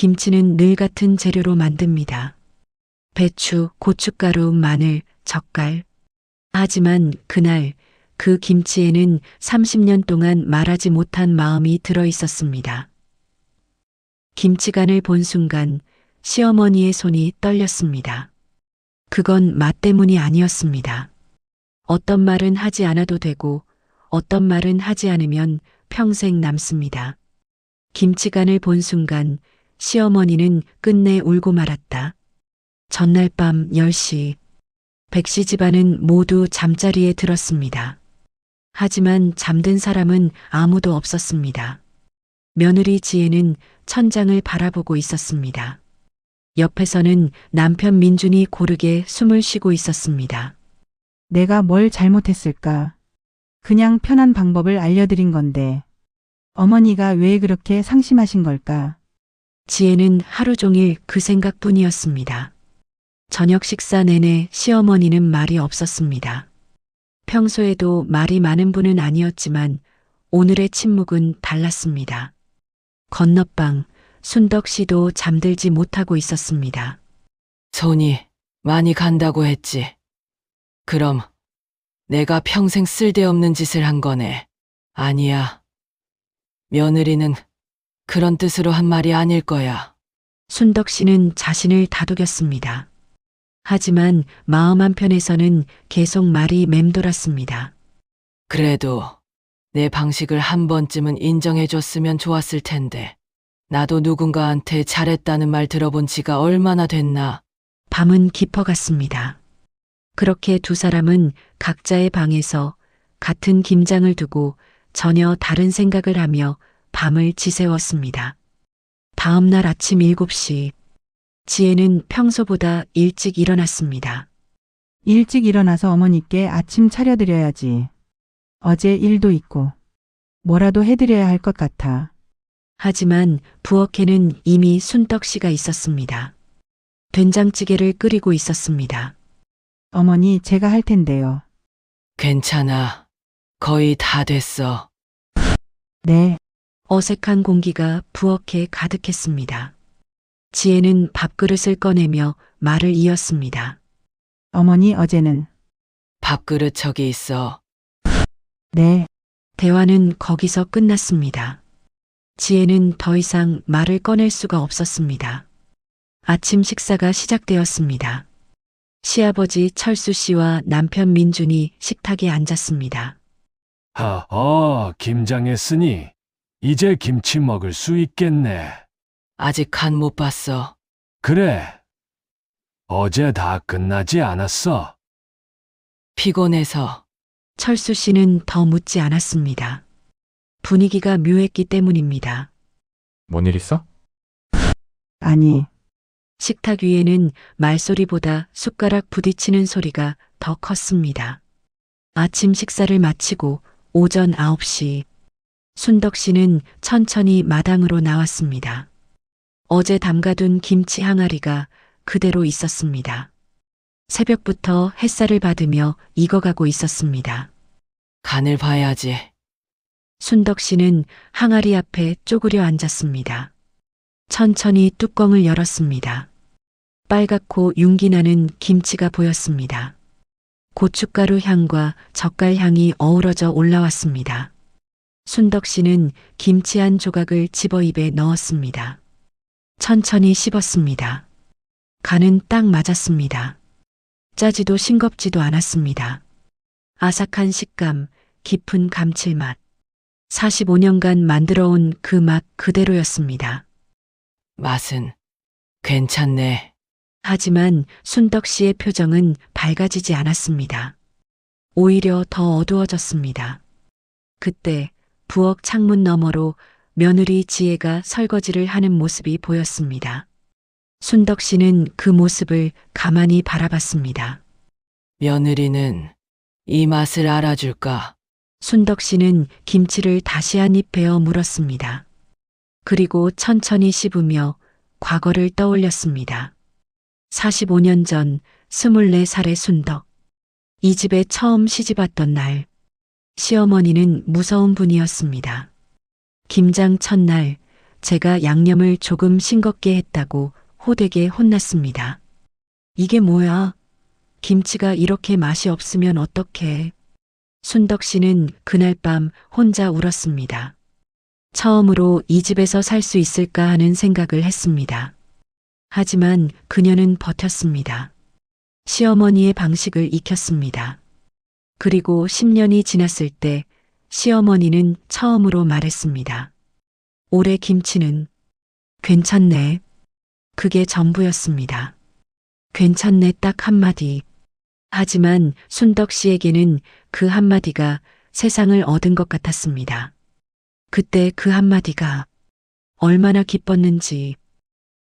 김치는 늘 같은 재료로 만듭니다. 배추, 고춧가루, 마늘, 젓갈. 하지만 그날 그 김치에는 30년 동안 말하지 못한 마음이 들어 있었습니다. 김치간을 본 순간 시어머니의 손이 떨렸습니다. 그건 맛 때문이 아니었습니다. 어떤 말은 하지 않아도 되고 어떤 말은 하지 않으면 평생 남습니다. 김치간을 본 순간 시어머니는 끝내 울고 말았다. 전날 밤 10시 백씨 집안은 모두 잠자리에 들었습니다. 하지만 잠든 사람은 아무도 없었습니다. 며느리 지혜는 천장을 바라보고 있었습니다. 옆에서는 남편 민준이 고르게 숨을 쉬고 있었습니다. 내가 뭘 잘못했을까? 그냥 편한 방법을 알려드린 건데 어머니가 왜 그렇게 상심하신 걸까? 지혜는 하루 종일 그 생각뿐이었습니다. 저녁 식사 내내 시어머니는 말이 없었습니다. 평소에도 말이 많은 분은 아니었지만 오늘의 침묵은 달랐습니다. 건너방 순덕 씨도 잠들지 못하고 있었습니다. 손이 많이 간다고 했지. 그럼 내가 평생 쓸데없는 짓을 한 거네. 아니야. 며느리는 그런 뜻으로 한 말이 아닐 거야. 순덕 씨는 자신을 다독였습니다. 하지만 마음 한편에서는 계속 말이 맴돌았습니다. 그래도 내 방식을 한 번쯤은 인정해줬으면 좋았을 텐데. 나도 누군가한테 잘했다는 말 들어본 지가 얼마나 됐나. 밤은 깊어갔습니다. 그렇게 두 사람은 각자의 방에서 같은 김장을 두고 전혀 다른 생각을 하며 밤을 지새웠습니다. 다음 날 아침 7시, 지혜는 평소보다 일찍 일어났습니다. 일찍 일어나서 어머니께 아침 차려드려야지. 어제 일도 있고 뭐라도 해드려야 할 것 같아. 하지만 부엌에는 이미 순덕 씨가 있었습니다. 된장찌개를 끓이고 있었습니다. 어머니, 제가 할 텐데요. 괜찮아. 거의 다 됐어. 네, 어색한 공기가 부엌에 가득했습니다. 지혜는 밥그릇을 꺼내며 말을 이었습니다. 어머니 어제는. 밥그릇 저기 있어. 네, 대화는 거기서 끝났습니다. 지혜는 더 이상 말을 꺼낼 수가 없었습니다. 아침 식사가 시작되었습니다. 시아버지 철수 씨와 남편 민준이 식탁에 앉았습니다. 김장했으니 이제 김치 먹을 수 있겠네. 아직 간 못 봤어. 그래. 어제 다 끝나지 않았어. 피곤해서. 철수 씨는 더 묻지 않았습니다. 분위기가 묘했기 때문입니다. 뭔 일 있어? 아니, 식탁 위에는 말소리보다 숟가락 부딪히는 소리가 더 컸습니다. 아침 식사를 마치고 오전 9시, 순덕 씨는 천천히 마당으로 나왔습니다. 어제 담가둔 김치 항아리가 그대로 있었습니다. 새벽부터 햇살을 받으며 익어가고 있었습니다. 간을 봐야지. 순덕 씨는 항아리 앞에 쪼그려 앉았습니다. 천천히 뚜껑을 열었습니다. 빨갛고 윤기 나는 김치가 보였습니다. 고춧가루 향과 젓갈 향이 어우러져 올라왔습니다. 순덕 씨는 김치 한 조각을 집어 입에 넣었습니다. 천천히 씹었습니다. 간은 딱 맞았습니다. 짜지도 싱겁지도 않았습니다. 아삭한 식감, 깊은 감칠맛. 45년간 만들어온 그 맛 그대로였습니다. 맛은 괜찮네. 하지만 순덕 씨의 표정은 밝아지지 않았습니다. 오히려 더 어두워졌습니다. 그때 부엌 창문 너머로 며느리 지혜가 설거지를 하는 모습이 보였습니다. 순덕 씨는 그 모습을 가만히 바라봤습니다. 며느리는 이 맛을 알아줄까? 순덕 씨는 김치를 다시 한 입 베어 물었습니다. 그리고 천천히 씹으며 과거를 떠올렸습니다. 45년 전 24살의 순덕. 이 집에 처음 시집왔던 날, 시어머니는 무서운 분이었습니다. 김장 첫날 제가 양념을 조금 싱겁게 했다고 호되게 혼났습니다. 이게 뭐야? 김치가 이렇게 맛이 없으면 어떡해? 순덕 씨는 그날 밤 혼자 울었습니다. 처음으로 이 집에서 살 수 있을까 하는 생각을 했습니다. 하지만 그녀는 버텼습니다. 시어머니의 방식을 익혔습니다. 그리고 10년이 지났을 때 시어머니는 처음으로 말했습니다. 올해 김치는 괜찮네. 그게 전부였습니다. 괜찮네 딱 한마디. 하지만 순덕 씨에게는 그 한마디가 세상을 얻은 것 같았습니다. 그때 그 한마디가 얼마나 기뻤는지.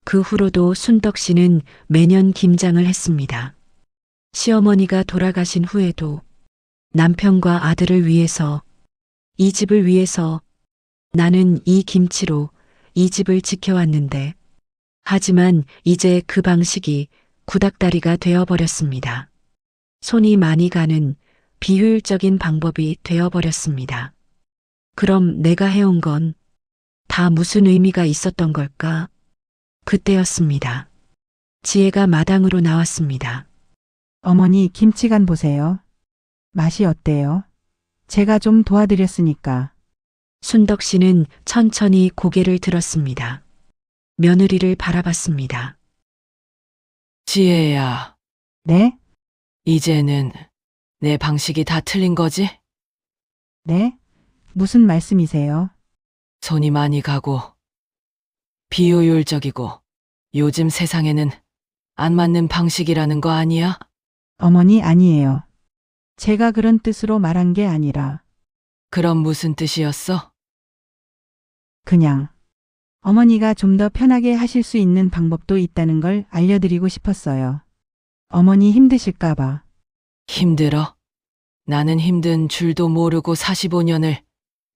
그 후로도 순덕 씨는 매년 김장을 했습니다. 시어머니가 돌아가신 후에도 남편과 아들을 위해서, 이 집을 위해서 나는 이 김치로 이 집을 지켜왔는데, 하지만 이제 그 방식이 구닥다리가 되어버렸습니다. 손이 많이 가는 비효율적인 방법이 되어버렸습니다. 그럼 내가 해온 건 다 무슨 의미가 있었던 걸까? 그때였습니다. 지혜가 마당으로 나왔습니다. 어머니 김치간 보세요. 맛이 어때요? 제가 좀 도와드렸으니까. 순덕 씨는 천천히 고개를 들었습니다. 며느리를 바라봤습니다. 지혜야, 네? 이제는 내 방식이 다 틀린 거지? 네? 무슨 말씀이세요? 손이 많이 가고 비효율적이고 요즘 세상에는 안 맞는 방식이라는 거 아니야? 어머니 아니에요. 제가 그런 뜻으로 말한 게 아니라 그럼 무슨 뜻이었어? 그냥 어머니가 좀 더 편하게 하실 수 있는 방법도 있다는 걸 알려드리고 싶었어요. 어머니 힘드실까 봐. 힘들어? 나는 힘든 줄도 모르고 45년을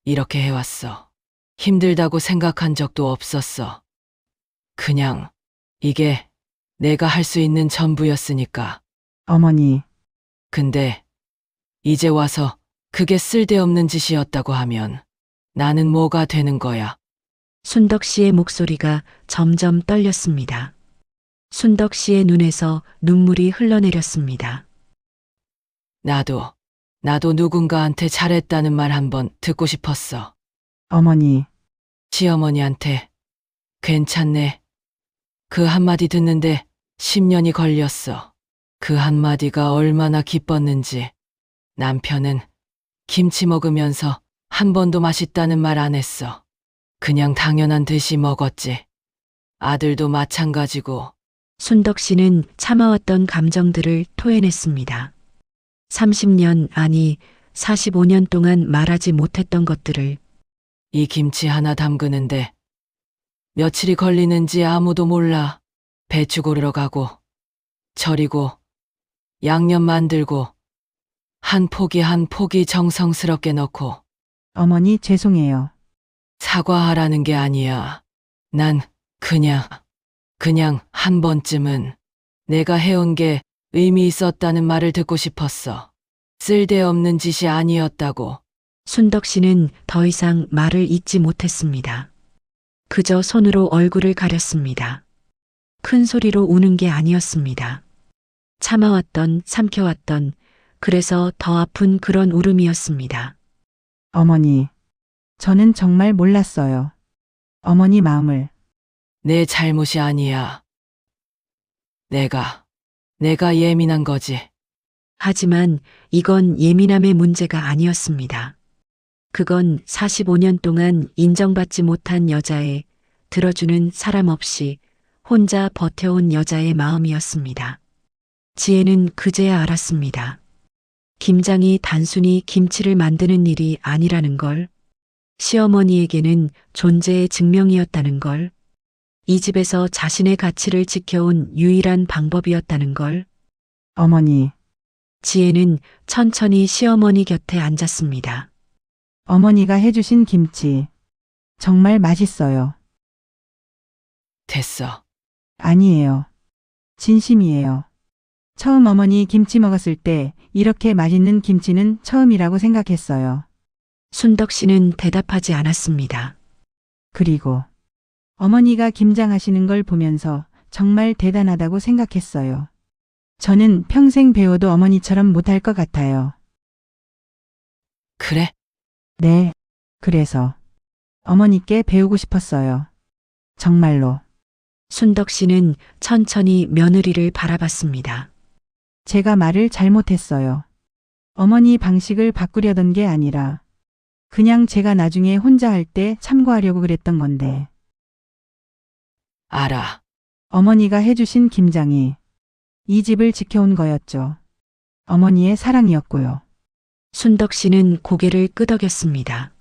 이렇게 해왔어. 힘들다고 생각한 적도 없었어. 그냥 이게 내가 할 수 있는 전부였으니까. 어머니, 근데 이제 와서 그게 쓸데없는 짓이었다고 하면 나는 뭐가 되는 거야? 순덕 씨의 목소리가 점점 떨렸습니다. 순덕 씨의 눈에서 눈물이 흘러내렸습니다. 나도 누군가한테 잘했다는 말 한번 듣고 싶었어. 어머니, 시어머니한테 괜찮네. 그 한마디 듣는데 10년이 걸렸어. 그 한마디가 얼마나 기뻤는지. 남편은 김치 먹으면서 한 번도 맛있다는 말 안 했어. 그냥 당연한 듯이 먹었지. 아들도 마찬가지고. 순덕 씨는 참아왔던 감정들을 토해냈습니다. 30년, 아니 45년 동안 말하지 못했던 것들을. 이 김치 하나 담그는데 며칠이 걸리는지 아무도 몰라. 배추 고르러 가고, 절이고, 양념 만들고, 한 포기 한 포기 정성스럽게 넣고. 어머니 죄송해요. 사과하라는 게 아니야. 난 그냥 한 번쯤은 내가 해온 게 의미 있었다는 말을 듣고 싶었어. 쓸데없는 짓이 아니었다고. 순덕 씨는 더 이상 말을 잇지 못했습니다. 그저 손으로 얼굴을 가렸습니다. 큰 소리로 우는 게 아니었습니다. 참아왔던, 삼켜왔던, 그래서 더 아픈 그런 울음이었습니다. 어머니, 저는 정말 몰랐어요. 어머니 마음을. 내 잘못이 아니야. 내가 예민한 거지. 하지만 이건 예민함의 문제가 아니었습니다. 그건 45년 동안 인정받지 못한 여자의, 들어주는 사람 없이 혼자 버텨온 여자의 마음이었습니다. 지혜는 그제야 알았습니다. 김장이 단순히 김치를 만드는 일이 아니라는 걸, 시어머니에게는 존재의 증명이었다는 걸, 이 집에서 자신의 가치를 지켜온 유일한 방법이었다는 걸. 어머니, 지혜는 천천히 시어머니 곁에 앉았습니다. 어머니가 해주신 김치. 정말 맛있어요. 됐어. 아니에요. 진심이에요. 처음 어머니 김치 먹었을 때 이렇게 맛있는 김치는 처음이라고 생각했어요. 순덕 씨는 대답하지 않았습니다. 그리고 어머니가 김장하시는 걸 보면서 정말 대단하다고 생각했어요. 저는 평생 배워도 어머니처럼 못할 것 같아요. 그래? 네. 그래서 어머니께 배우고 싶었어요. 정말로. 순덕 씨는 천천히 며느리를 바라봤습니다. 제가 말을 잘못했어요. 어머니 방식을 바꾸려던 게 아니라 그냥 제가 나중에 혼자 할 때 참고하려고 그랬던 건데 알아. 어머니가 해주신 김장이 이 집을 지켜온 거였죠. 어머니의 사랑이었고요. 순덕 씨는 고개를 끄덕였습니다.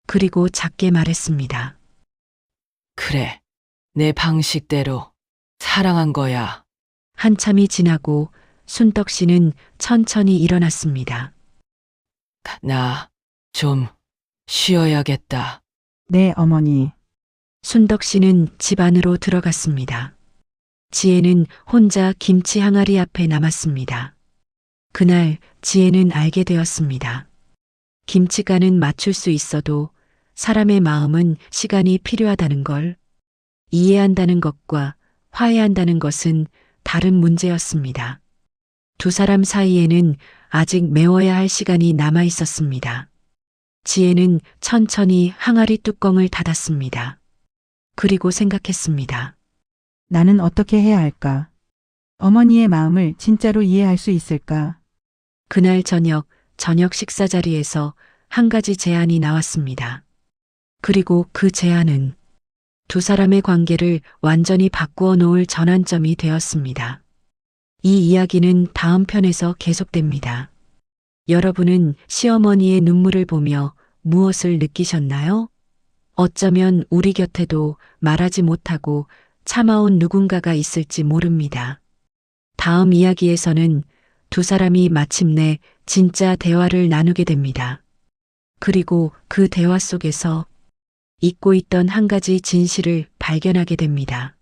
그리고 작게 말했습니다. 그래. 내 방식대로 사랑한 거야. 한참이 지나고 순덕 씨는 천천히 일어났습니다. 나 좀 쉬어야겠다. 네, 어머니. 순덕 씨는 집 안으로 들어갔습니다. 지혜는 혼자 김치 항아리 앞에 남았습니다. 그날 지혜는 알게 되었습니다. 김치간은 맞출 수 있어도 사람의 마음은 시간이 필요하다는 걸, 이해한다는 것과 화해한다는 것은 다른 문제였습니다. 두 사람 사이에는 아직 메워야 할 시간이 남아 있었습니다. 지혜는 천천히 항아리 뚜껑을 닫았습니다. 그리고 생각했습니다. 나는 어떻게 해야 할까? 어머니의 마음을 진짜로 이해할 수 있을까? 그날 저녁 식사 자리에서 한 가지 제안이 나왔습니다. 그리고 그 제안은 두 사람의 관계를 완전히 바꾸어 놓을 전환점이 되었습니다. 이 이야기는 다음 편에서 계속됩니다. 여러분은 시어머니의 눈물을 보며 무엇을 느끼셨나요? 어쩌면 우리 곁에도 말하지 못하고 참아온 누군가가 있을지 모릅니다. 다음 이야기에서는 두 사람이 마침내 진짜 대화를 나누게 됩니다. 그리고 그 대화 속에서 잊고 있던 한 가지 진실을 발견하게 됩니다.